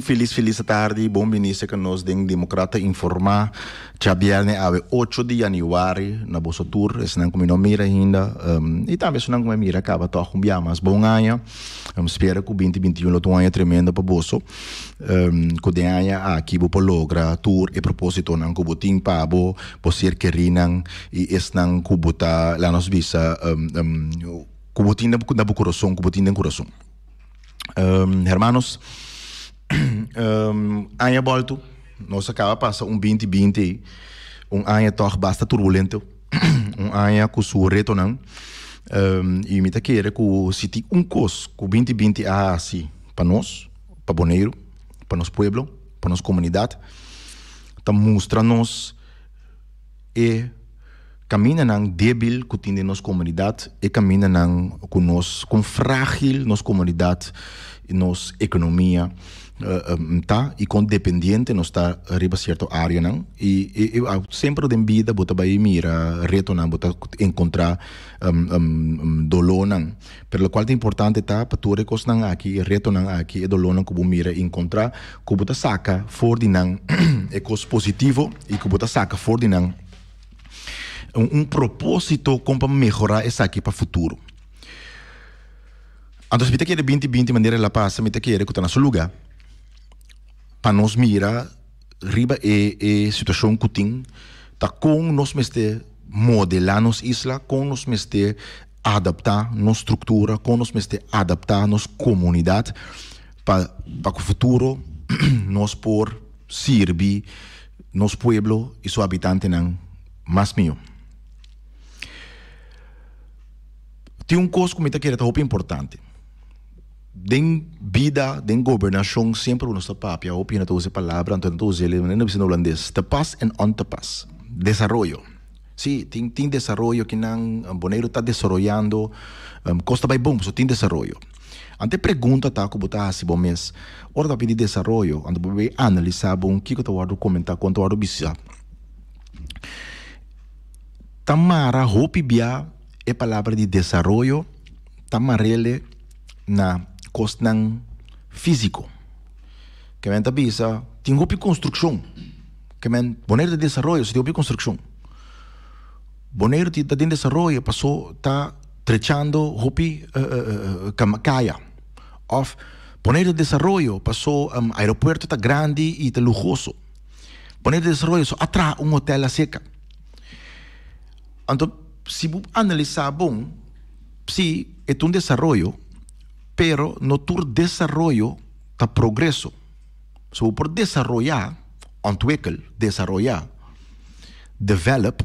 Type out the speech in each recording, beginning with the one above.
Feliz tarde, bom início que nós den Democrata informar. Já viernes a 8 de januário na Bosso Tour, esse não como não mira ainda. E também se não como mira acaba tô com bem mais bom ano. Espero que o 2021 lo um ano tremendo para Bosso. Que de ano aqui vou logra tour e propósito não que botin pabo, posir querinan e esse não que bota lá nos visa que botin na coração, que botin no coração. Hermanos, ano volto, nós acaba passar 2020, ano toch basta turbulento, ano com seu reto não, e me tá querer que se tem coisa que 2020 assim para nós, para Bonaire, para nosso povo, para nossa comunidade, tá mostra-nos e caminha não débil que tem nossa comunidade e caminha não com frágil nossa comunidade e nossa economia tá e com dependente nós está arriba certa área não e sempre de vida bota vai mira reto não bota encontrar dolor não pelo qual é importante tá para tu recos não aqui reto não aqui é dolor não que bu mira encontrar que bota saca for de não é coisa positivo e que bota saca for de não propósito como para melhorar essa aqui para o futuro. Então, se você quer 2020 de maneira la passa, você quer que está no seu lugar, para nós mirar, riba a situação que tem, tá com nós mestre modelar nos isla, com nós mestre adaptar nossa estrutura, com nós mestre adaptar nossa comunidade, para o futuro, nós por servir nosso povo e seus habitantes não mais melhor. Tem coisa que eu quero dizer importante. Den vida, den governação, sempre o nosso papo, eu opino que essa palavra, então eu uso ele, não precisa holandês, te paz e on te paz. Desarrollo. Sim, tem desarrollo que não, Bonaire está desenvolvendo, costa vai bom, só tem desarrollo. Ante pergunta tá que botar assim bom mês, hora da pedir desarrollo, ante vai analisar bom, que eu tô comentar quanto eu bisa. Tamara hopi bia é palavra de desarrollo, tamarele na costang físico. Que men tabisa, tem hopi construção. Que men Bonaire de desarrollo, se tem hopi construção. Bonaire de desarrollo passou tá trechando hopi kaya. Of Bonaire de desarrollo passou aeroporto tá grande e tá lujoso. Bonaire de desarrollo só atrás hotel a seca. Então, se você analisar bom, se é desarrollo, pero no tu desarrollo está progresso. So, por desarrollar, desarrollar, develop,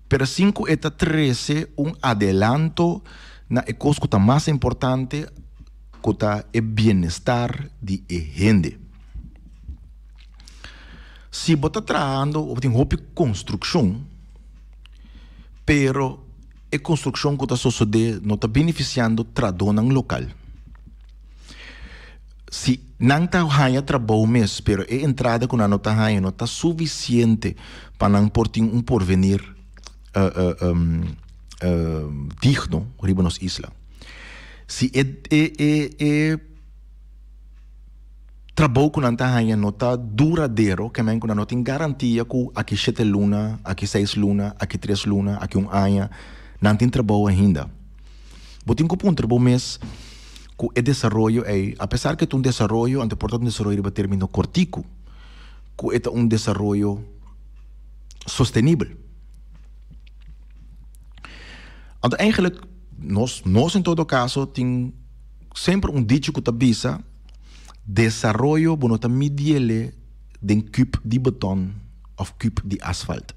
pero 5 está 13 adelanto na coisa que está mais importante, que está o bem-estar de gente. Se você está trabalhando, você tem uma construção, pero a construção que está sucedendo não está beneficiando o trabalho local. Se não está ganhando trabalho mesmo, pero a entrada que não está ganhando não está suficiente para não portar porvenir digno riba nos isla. Se trabalho que não está ganhando não está duradouro, que não tem garantia que aqui 7 luna, aqui 6 luna, aqui 3 luna, aqui ano, não tem trabalho ainda. Vou ter que trabalho mês que o desenvolvimento é, apesar que é desenvolvimento, ante portanto desenvolvimento vai terminar cortico, que é desenvolvimento sustentável. Então, eigenlijk, nós em todo caso, tem sempre dicho que avisa desenvolvimento bueno ta mediele den cube de beton of cube de asfalto.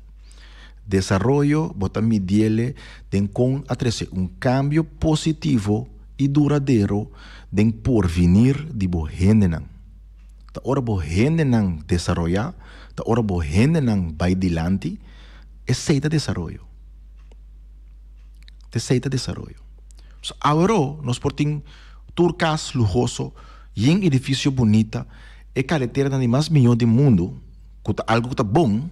Desarrollo bota mediele den con atrese cambio positivo e duradouro den porvenir de bo gente nan. Ta ora bo gente nan desarrollar, ta ora bo gente nan vai dilante, seita desarrollo. Seita desarrollo. So, agora nós portim turcas lujoso e em edifício bonita é carretera de mais milhão do mundo, algo que está bom,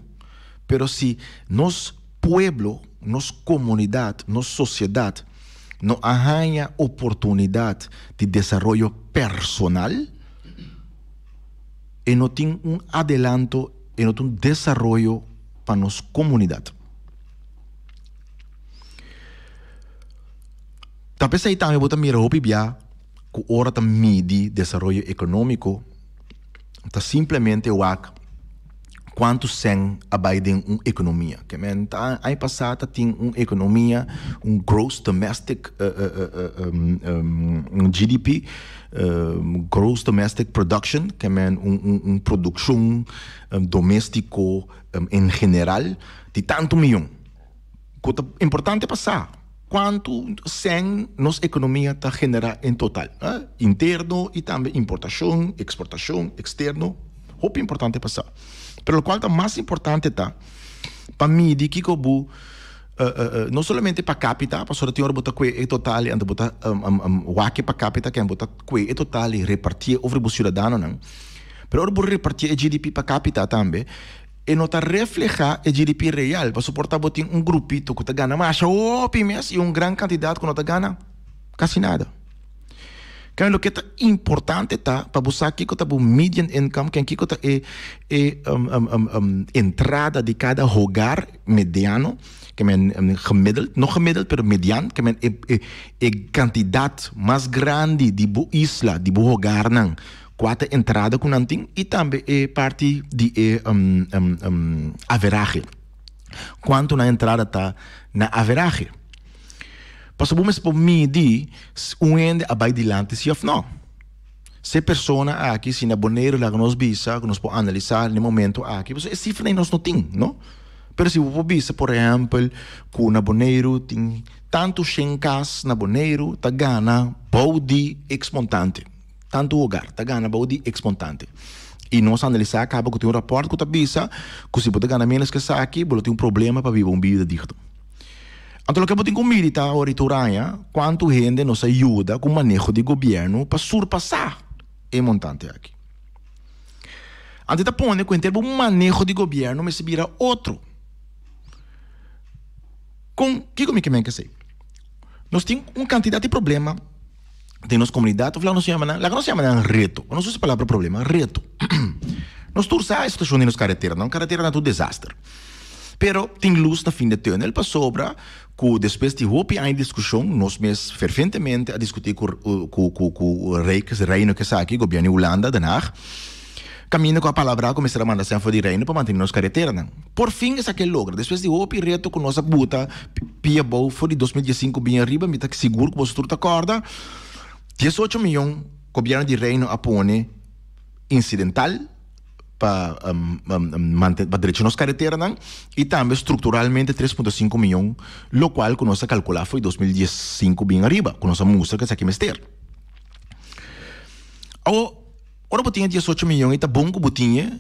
pero se nos pueblo, nos comunidade, nos sociedade não arranha oportunidade de desenvolvimento personal, e não tem adelanto e não tem desenvolvimento para nossa comunidade. Talvez aí também bota mira hopi bia que hora tá midi desenvolvimento econômico tá simplesmente quanto sem abaidem economia. Que men tá aí passada tem economia, gross domestic GDP, gross domestic production, que men produção doméstico em geral de tanto milhão. Coisa importante passar. Quanto sem nossa economia está generar em total, interno e também importação, exportação, externo, muito importante passar. Pero o qual está mais importante tá para mim de que como não somente para capita, para só ter hora botar que total, anda botar wake para capita que botar que total e repartir over o cidadão não. Pero hora repartir o GDP para capita também. E não está reflejar o GDP real para suportar botar grupito que está ganhando mais mês e grande quantidade que não está ganhando quase nada. Que o que é importante tá para buscar aqui que tá o median income, que aqui que tá entrada de cada hogar mediano, que é gemiddeld, não gemiddeld, pero mediano, que é quantidade mais grande de bo isla, de bo hogar não. Quatro entrada com nanting e também é parte de average. Quanto na entrada tá na average. Posso vamos por medir ende abai dilante se ou não. Se persona aqui se na boneiro lá nos bisa, que nós podemos analisar no momento aqui, é cifra nem nós não tem, não? Pero se você bisa, por exemplo, que na boneiro tem tanto chencas na boneiro, tá gana body exmontante. Tanto lugar, tá ganhando body exmontante. E nós analisar acaba que tem rapport que tá bisa, que se você ganhar menos que essa aqui, você tem problema para viver vida direito. Então, o que você tem comigo tá a quanto gente nos ajuda com o manejo de governo para surpassar o montante aqui. Antes da ponte, com o manejo de governo, me se vira outro. Com que comigo que sei? Nós temos uma quantidade de problema de nossa comunidade, lá nós chamamos reto. Não usa a palavra problema, reto. Nós temos a situação de nos carreteiras, não carreteira é um desastre. Pero tem luz na fim de túnel para sobra, que depois de hopi em discussão, nós mesmos ferventemente a discutir com o reino que está aqui, o governo de Holanda, Den Haag, caminha com a palavra como será mandação de reino para manter nos carreteiras. Por fim, essa que logra. Depois de hopi reto com nossa buta, pia boa, foi de 2015 bem arriba, me tá seguro que você tudo acorda. 18 milhões o governo de reino apone incidental para direito nas carreteras e também estruturalmente 3,5 milhões, o qual que nós calcular foi 2015 bem arriba, com nossa música que é aqui mester. Agora botinha 18 milhões e tá bom que botinha,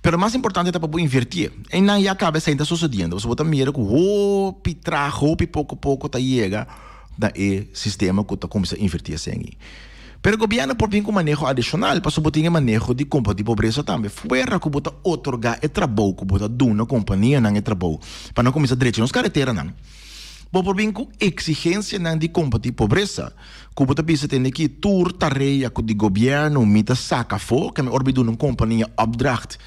pero mais importante é para invertir. E não já acaba ainda sucedendo. Você bota mira que pouco a pouco tá chega da sistema que está começando a invertir assim. Pero o governo por vir com manejo adicional, para botar manejo de combate pobreza também. Fora que bota otorgar o trabalho, que bota duna companhia não é trabalho, para não começar direito nas carreteiras não. Por vir com exigência não de combate pobreza, que bota bisa tem que tur tarefa que o governo mita saca fo, que me orbido uma companhia opdracht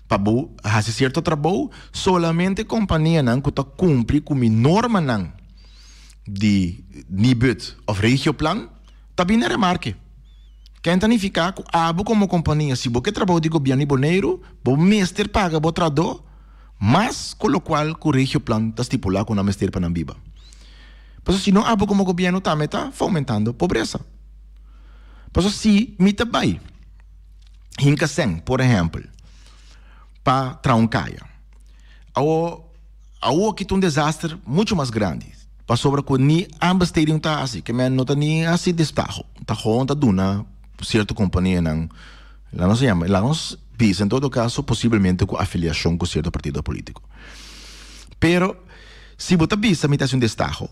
para fazer certo trabalho, solamente companhia não que está cumpre com a norma não de Nibud of regioplan, também não remarque. Que então fica que como companhia, se você trabalha de governo e boneiro, o mestre paga o trabalho, mas com o qual o regioplan está estipulado com o mestre para não viva. Por isso, se não como governo também está fomentando a pobreza. Por isso, se me também, hinca sem, por exemplo, para Trauncaia, aqui tem desastre muito mais grande. Para sobre que ni ambas teriam tá assim, que não tá nem assim destaco, tá honta duna certa companhia não, lá não se chama, lá nós pisa em todo caso possivelmente com afiliação com certo partido político. Pero se você pisa me tá um destaco,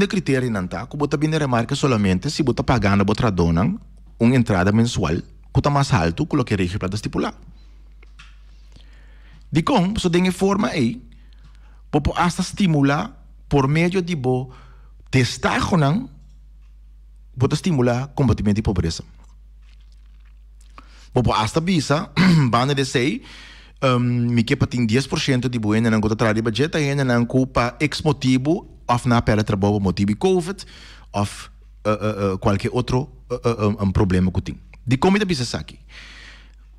critério não tá, que você bem remarca solamente se você pagando outra dona uma entrada mensual que tá mais alto que o que rege para estipular. De como você tem forma aí, para hasta estimular por meio de destaco não, pode estimular combatimento de pobreza. Popo hasta bisa, bana de sei, mi que patin 10% de buena nang kota de budget, aí nang pa ex motivo, of na pera trabalho motivo COVID, of qualquer outro problema que tem. De como bisa saki.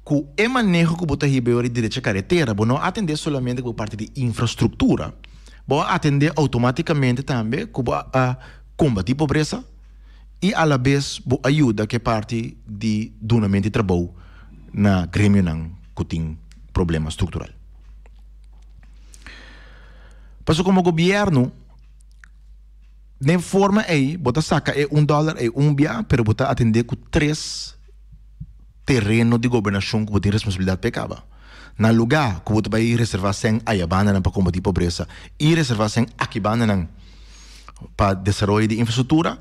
Que é manejo que bota ribeiro direita carretera, não atender somente por parte de infraestrutura, vou atender automaticamente também como a combater pobreza e a la vez ajuda que parte de donamento de trabalho na grêmio não que tem problema estrutural. Passo como governo nem forma aí bota saca é $1 é bia, pero bota atender com 3 terreno de governação que tem responsabilidade pecava. Na lugar que você vai reservar sem ayabana para combater pobreza e reservar sem akibana para desenvolver de infraestrutura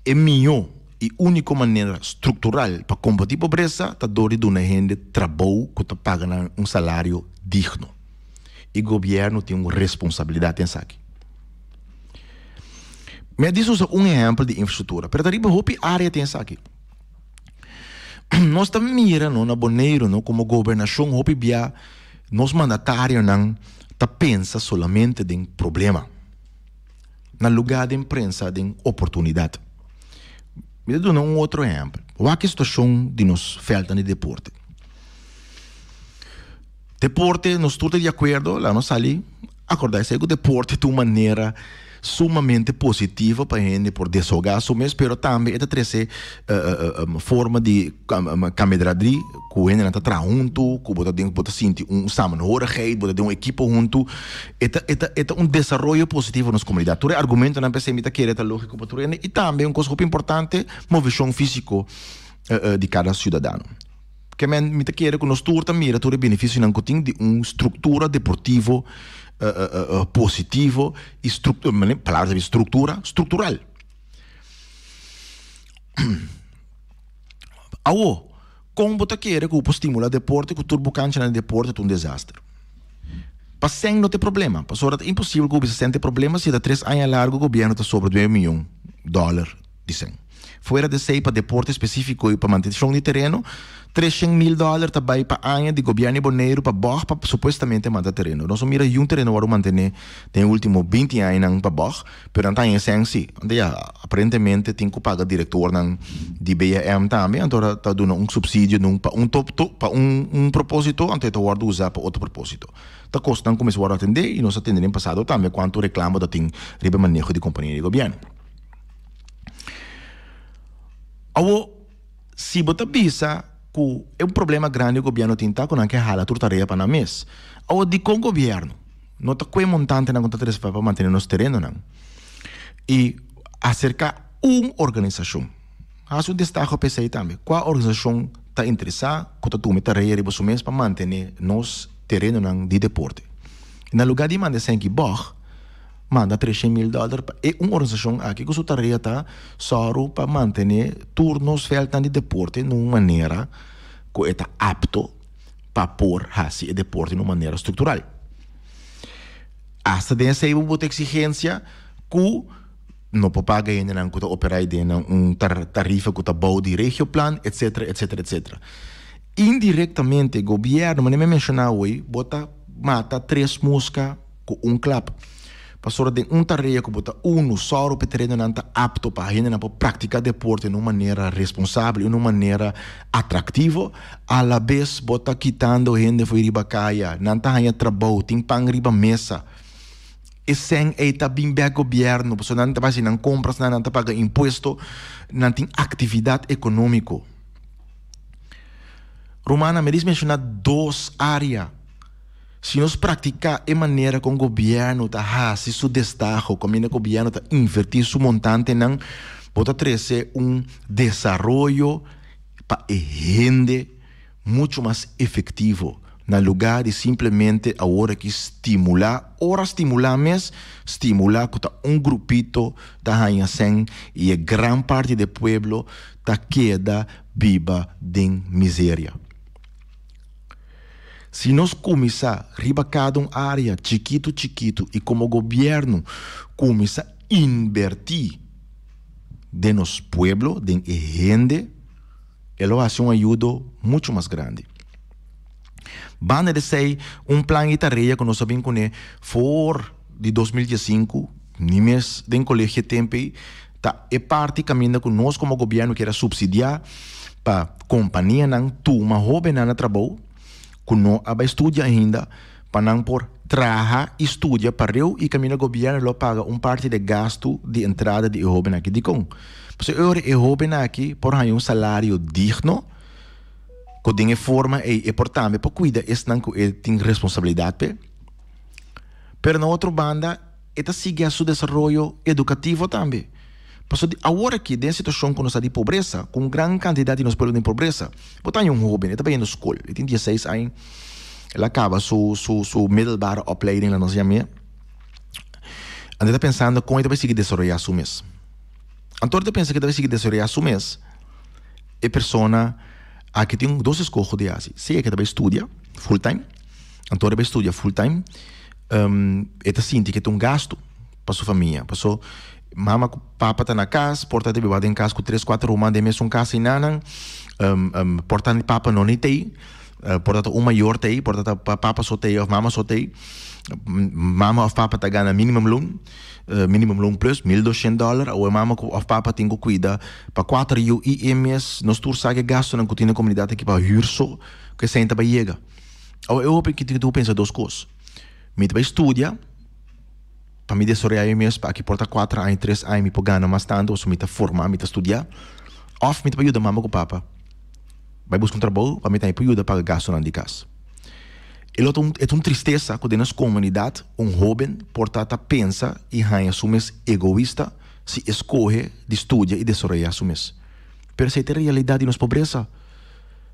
é melhor e única maneira estrutural para combater pobreza tá dori de uma gente trabalho que tá pagando salário digno. E o governo tem uma responsabilidade nessa aqui. Me diz exemplo de infraestrutura, pero tariba hopi área tem essa aqui. Nós também mira no na boneiro no como governação hopi bia nós mandatário não tá pensa solamente em problema. Na lugar de imprensa de oportunidade. Me dou outro exemplo. A situação de nos falta de deporte. Deporte, nós estamos de acordo, lá nós ali, acordar-se que o deporte de uma maneira sumamente positiva para a gente por desahogar o mês, mas também é trazer forma de camaraderia que a gente está junto, que você sente samanhorigheid, você tem uma equipe junto, é desenvolvimento positivo na comunidade. Todo argumento não precisa imitar que é lógico para a gente, e também uma coisa muito importante, uma visão física de cada cidadão. Que me quer que nós mira todo o benefício não tem de uma estrutura deportiva positivo e palavras de estrutural. Awo, como você quer que o estimula deporte, que o turbucante no deporte é um desastre. Para sem não ter problema, para só é impossível que o business tenha problema se dá 3 anos largo o governo está sobre $2 milhões dizem. Fora de sei para deporte específico e para manutenção de terreno, $300 mil também para ano de governo boneiro para borrar para supostamente manter terreno. Nós mira um terreno para manter tem último 20 anos para borrar, pero não tem senso. Onde aparentemente tem que pagar diretor de BM também, então está dando subsídio para propósito, então está guardando usar para outro propósito. Está custando começar a atender e nós atendemos passado também quanto reclamo da tem riba manejo de companhia de governo. Se você pensa que é um problema grande que o governo tem com a que hala tudo tarefa para mês, de com o governo não está com montante na conta para manter nosso terreno não, e acerca uma organização, acho que destaque o PCI também, qual organização está interessada que está tomando tarefa para mês para manter nosso terreno não de deporte. Na lugar de mandar sem que borra manda $300 mil é uma organização aqui que sua tarefa está só para manter turnos feltan de deporte de uma maneira que está apto para pôr esse deporte de uma maneira estrutural. Hasta dessa exigência que não pode pagar ainda não que operar ainda tarifa que está bom de regioplan, etc, etc, etc. Indiretamente, o governo, mas nem me mencionar hoje, mata 3 moscas com clap. Pastor de tarefa que bota só o terreno não está apto para a gente praticar deporte de uma maneira responsável, de uma maneira atrativa, a la vez bota quitando a gente foi riba caia, não está aí trabalho, tem pão riba mesa. E sem está bem bem governo, pessoa não está fazendo compras, não está pagando imposto, não tem atividade econômica. Romana, me diz mencionar 2 áreas. Se nós praticar de maneira com o governo está se seu destaque, como o governo está invertir seu montante, não pode trazer desenvolvimento para a gente muito mais efetivo, no lugar de simplesmente agora que estimular mesmo, estimular que grupito está assim e a grande parte do povo está queda viva de miséria. Se nós começar a riba cada área chiquito e como o governo começar a invertir de nosso povo, de gente, está começando a Ela hace uma ajuda muito mais grande. Banda de sei plan de tarefa que nós sabemos que for de 2015, nem mês de colégio tempo, tá é parte caminho que nós como governo quer subsidiar para companhia não uma jovem na trabalho que não vai estudar ainda para não por trabalhar e estudar para eu e caminho governo lo paga parte de gasto de entrada de jovem aqui de com. Porque eu jovem aqui por um salário digno que de forma é importante para cuidar esse não que tem responsabilidade. Pero na outra banda, esta sigue a seu desenvolvimento educativo também. Porque agora que tem situação que nós está de pobreza, com grande quantidade de nós pueblos de pobreza, botar um jovem, ele está bem na escola, ele tem 16 anos, ele acaba sua middelbare opleiding, lá nós chamamos. E ele está pensando como ele vai seguir desenvolver seu mês. Então ele pensa que ele vai seguir desenvolver seu mês, é persona que tem duas escolhas de assim. Se é que ele vai estudar full time, então ele vai estudar full time, ele sente que tem um gasto para sua família. Passou, mama com papa tá na casa, portanto ele vai em casa com 3, 4 irmãs de mesmo casa e nanan, portanto papa não tem, portanto o maior tem, portanto papa só tem, ou mama só tem, mama ou papa tá ganha minimum loan plus $1,200, ou mama ou papa tem que cuidar para 4 IMS, nós todos sabe gasto na comunidade aqui para huurso, que senta para chegar. Eu hope que tu pensa duas coisas. Me vai estudar, para me desenvolver mesmo, para que porta 4 anos, 3 anos, me pode ganhar mais tanto, ou se me formar, me estudar, ou me vai ajudar mama com papa. Vai buscar trabalho, para me ajudar para gasto na de casa. É uma tristeza que nas comunidades, jovem, portanto, pensa e ganha sumes egoísta, se escolhe de estudar e desenvolver sumes. Pero essa é a realidade de nossa pobreza.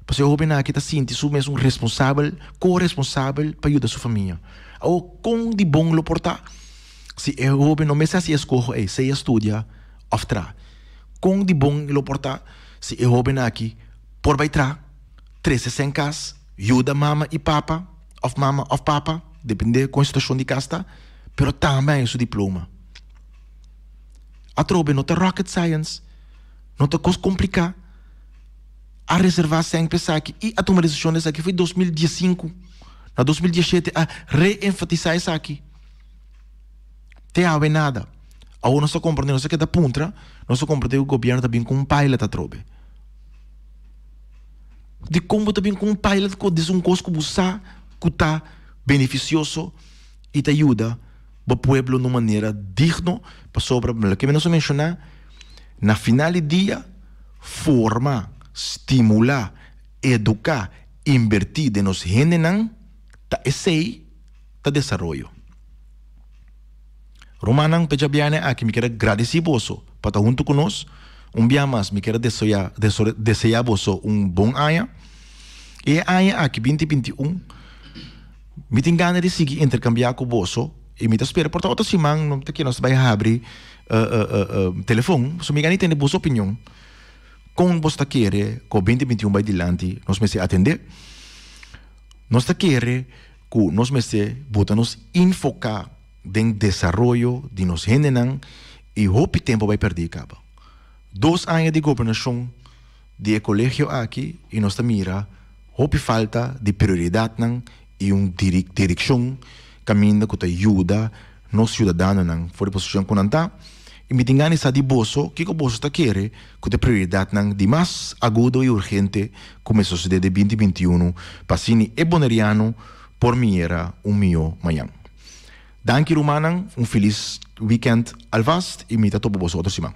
Porque o jovem aqui está sentindo sumes responsável, corresponsável para ajudar sua família. Ou com de bom lo portar. Se o jovem não me se escolhe, se estuda, oftra. Com de bom lo portar, se o jovem aqui, por vai tra, 13 em casa, ajuda mama e papa, of mama of papa, depende da situação de casa, pero também seu diploma. A trobe não tem rocket science, não tem coisa complicada. A reservar sempre aqui e a tomar decisões aqui foi 2015. Na 2017 a re-enfatizar isso aqui. Tem a ver nada. Ou nós compreendemos que da puntra, nós compreendemos que o governo também com pilot a trobe. De como também com pilot que diz coisa que você que está beneficioso e te ajuda o povo de uma maneira digna para sobre o que nós mencionar na final do dia forma, estimular, educar, invertir de nos gente ta esse ta desenvolvimento. Romanang pejabiane aqui me quero agradecer você para estar junto conosco. Dia mais me quero desejar você bom ano. E ano aqui 2021 me tem ganas de seguir intercambiar com você e me espera por outra semana não tem que nós vai abrir telefone, so me ganha ter boa opinião. Com você querer com 2021 vai dilante, nós me se atender. Nós querer que nós me se botar nos enfocar no desenvolvimento de nos gente e hope tempo vai perder cabo. 2 anos de governação de colégio aqui e nós mira hope falta de prioridade e direção caminho que ajuda nos cidadãos for a posição que não está e me tingani sa di boso que o boso está querer que a prioridade de mais agudo e urgente como a sociedade de 2021 passini e boneriano por mim era meu manhã. Danke Romanang, feliz weekend alvast e me tato boso outra semana.